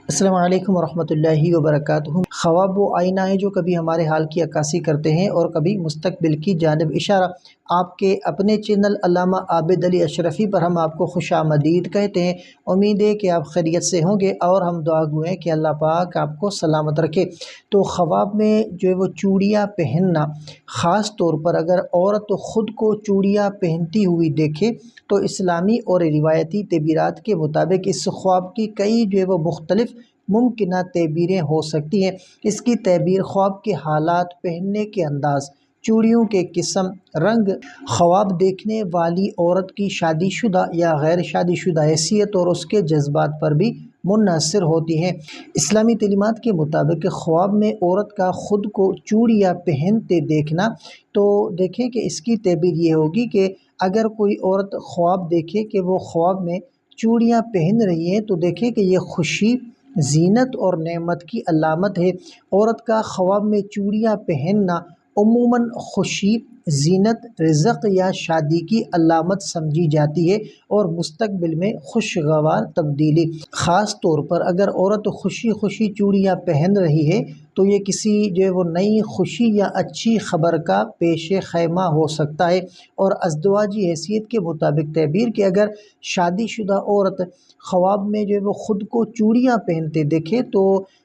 السلام علیکم ورحمۃ اللہ وبرکاتہ۔ خواب وہ آئینہ ہیں جو کبھی ہمارے حال کی عکاسی کرتے ہیں اور کبھی مستقبل کی جانب اشارہ۔ آپ کے اپنے چینل علامہ عابد علی اشرفی پر ہم آپ کو خوش آمدید کہتے ہیں۔ امید ہے کہ آپ خیریت سے ہوں گے اور ہم دعا گو ہیں کہ اللہ پاک آپ کو سلامت رکھے۔ تو خواب میں جو ہے وہ چوڑیاں پہننا، خاص طور پر اگر عورت خود کو چوڑیاں پہنتی ہوئی دیکھے تو اسلامی اور روایتی تعبیرات کے مطابق اس خواب کی کئی جو ہے وہ مختلف ممکنہ تعبیریں ہو سکتی ہیں۔ اس کی تعبیر خواب کے حالات، پہننے کے انداز، چوڑیوں کے قسم، رنگ، خواب دیکھنے والی عورت کی شادی شدہ یا غیر شادی شدہ حیثیت اور اس کے جذبات پر بھی منحصر ہوتی ہیں۔ اسلامی تعلیمات کے مطابق خواب میں عورت کا خود کو چوڑیاں پہنتے دیکھنا، تو دیکھیں کہ اس کی تعبیر یہ ہوگی کہ اگر کوئی عورت خواب دیکھے کہ وہ خواب میں چوڑیاں پہن رہی ہیں تو دیکھیں کہ یہ خوشی، زینت اور نعمت کی علامت ہے۔ عورت کا خواب میں چوڑیاں پہننا عموماً خوشی، زینت، رزق یا شادی کی علامت سمجھی جاتی ہے اور مستقبل میں خوشگوار تبدیلی۔ خاص طور پر اگر عورت خوشی خوشی چوڑیاں پہن رہی ہے تو یہ کسی جو ہے وہ نئی خوشی یا اچھی خبر کا پیش خیمہ ہو سکتا ہے۔ اور ازدواجی حیثیت کے مطابق تعبیر کہ اگر شادی شدہ عورت خواب میں جو ہے وہ خود کو چوڑیاں پہنتے دیکھے تو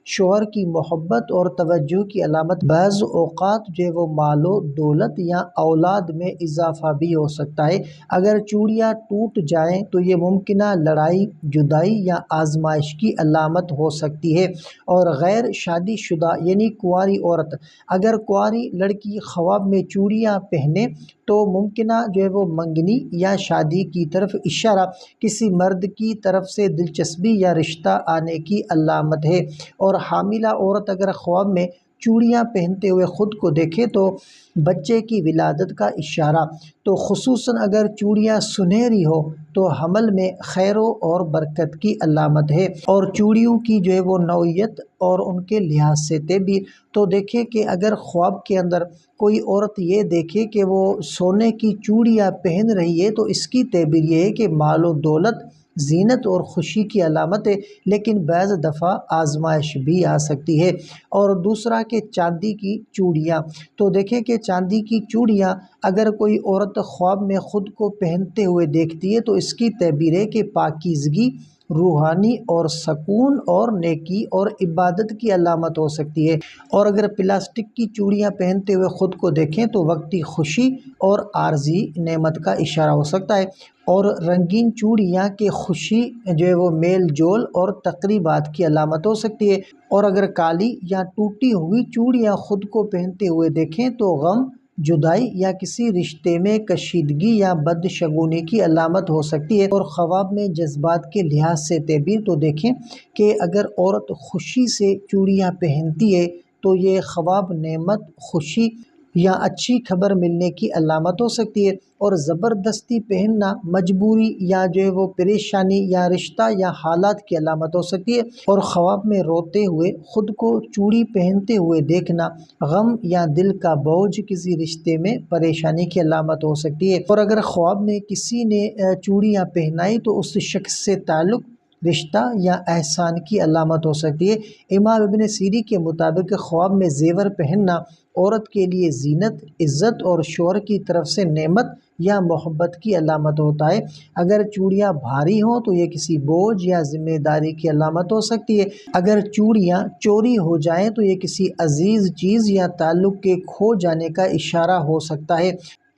شوہر کی محبت اور توجہ کی علامت۔ بعض اوقات جو ہے وہ مال و دولت یا اولاد میں اضافہ بھی ہو سکتا ہے۔ اگر چوڑیاں ٹوٹ جائیں تو یہ ممکنہ لڑائی، جدائی یا آزمائش کی علامت ہو سکتی ہے۔ اور غیر شادی شدہ یعنی کنواری عورت، اگر کنواری لڑکی خواب میں چوڑیاں پہنے تو ممکنہ جو ہے وہ منگنی یا شادی کی طرف اشارہ، کسی مرد کی طرف سے دلچسپی یا رشتہ آنے کی علامت ہے۔ اور حاملہ عورت اگر خواب میں چوڑیاں پہنتے ہوئے خود کو دیکھے تو بچے کی ولادت کا اشارہ، تو خصوصاً اگر چوڑیاں سنہری ہو تو حمل میں خیر اور برکت کی علامت ہے۔ اور چوڑیوں کی جو ہے وہ نوعیت اور ان کے لحاظ سے تعبیر، تو دیکھیں کہ اگر خواب کے اندر کوئی عورت یہ دیکھے کہ وہ سونے کی چوڑیاں پہن رہی ہے تو اس کی تعبیر یہ ہے کہ مال و دولت، زینت اور خوشی کی علامت ہے، لیکن بعض دفعہ آزمائش بھی آ سکتی ہے۔ اور دوسرا کہ چاندی کی چوڑیاں، تو دیکھیں کہ چاندی کی چوڑیاں اگر کوئی عورت خواب میں خود کو پہنتے ہوئے دیکھتی ہے تو اس کی تعبیر ہے کہ پاکیزگی، روحانی اور سکون اور نیکی اور عبادت کی علامت ہو سکتی ہے۔ اور اگر پلاسٹک کی چوڑیاں پہنتے ہوئے خود کو دیکھیں تو وقتی خوشی اور عارضی نعمت کا اشارہ ہو سکتا ہے۔ اور رنگین چوڑیاں کہ خوشی جو ہے وہ میل جول اور تقریبات کی علامت ہو سکتی ہے۔ اور اگر کالی یا ٹوٹی ہوئی چوڑیاں خود کو پہنتے ہوئے دیکھیں تو غم، جدائی یا کسی رشتے میں کشیدگی یا بدشگونی کی علامت ہو سکتی ہے۔ اور خواب میں جذبات کے لحاظ سے تعبیر، تو دیکھیں کہ اگر عورت خوشی سے چوڑیاں پہنتی ہے تو یہ خواب نعمت، خوشی یا اچھی خبر ملنے کی علامت ہو سکتی ہے۔ اور زبردستی پہننا مجبوری یا جو ہے وہ پریشانی یا رشتہ یا حالات کی علامت ہو سکتی ہے۔ اور خواب میں روتے ہوئے خود کو چوڑی پہنتے ہوئے دیکھنا غم یا دل کا بوجھ، کسی رشتے میں پریشانی کی علامت ہو سکتی ہے۔ اور اگر خواب میں کسی نے چوڑیاں پہنائی تو اس شخص سے تعلق، رشتہ یا احسان کی علامت ہو سکتی ہے۔ امام ابن سیری کے مطابق خواب میں زیور پہننا عورت کے لیے زینت، عزت اور شوہر کی طرف سے نعمت یا محبت کی علامت ہوتا ہے۔ اگر چوڑیاں بھاری ہوں تو یہ کسی بوجھ یا ذمہ داری کی علامت ہو سکتی ہے۔ اگر چوڑیاں چوری ہو جائیں تو یہ کسی عزیز چیز یا تعلق کے کھو جانے کا اشارہ ہو سکتا ہے۔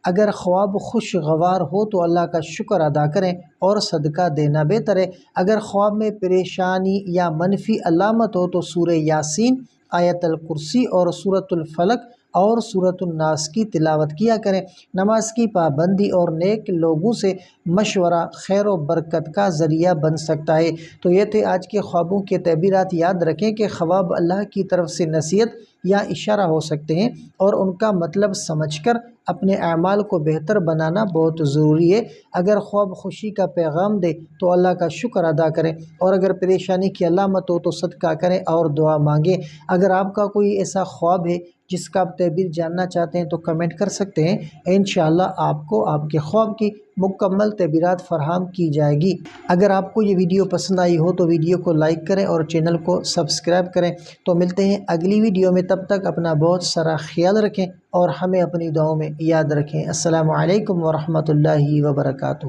اگر خواب خوشگوار ہو تو اللہ کا شکر ادا کریں اور صدقہ دینا بہتر ہے۔ اگر خواب میں پریشانی یا منفی علامت ہو تو سورہ یاسین، آیت الکرسی اور سورۃ الفلق اور سورۃ الناس کی تلاوت کیا کریں۔ نماز کی پابندی اور نیک لوگوں سے مشورہ خیر و برکت کا ذریعہ بن سکتا ہے۔ تو یہ تھے آج کے خوابوں کے تعبیرات۔ یاد رکھیں کہ خواب اللہ کی طرف سے نصیحت یا اشارہ ہو سکتے ہیں اور ان کا مطلب سمجھ کر اپنے اعمال کو بہتر بنانا بہت ضروری ہے۔ اگر خواب خوشی کا پیغام دے تو اللہ کا شکر ادا کریں، اور اگر پریشانی کی علامت ہو تو صدقہ کریں اور دعا مانگیں۔ اگر آپ کا کوئی ایسا خواب ہے جس کا آپ تعبیر جاننا چاہتے ہیں تو کمنٹ کر سکتے ہیں، انشاءاللہ آپ کو آپ کے خواب کی مکمل تعبیرات فراہم کی جائے گی۔ اگر آپ کو یہ ویڈیو پسند آئی ہو تو ویڈیو کو لائک کریں اور چینل کو سبسکرائب کریں۔ تو ملتے ہیں اگلی ویڈیو میں، تب تک اپنا بہت سارا خیال رکھیں اور ہمیں اپنی دعاؤں میں یاد رکھیں۔ السلام علیکم ورحمۃ اللہ وبرکاتہ۔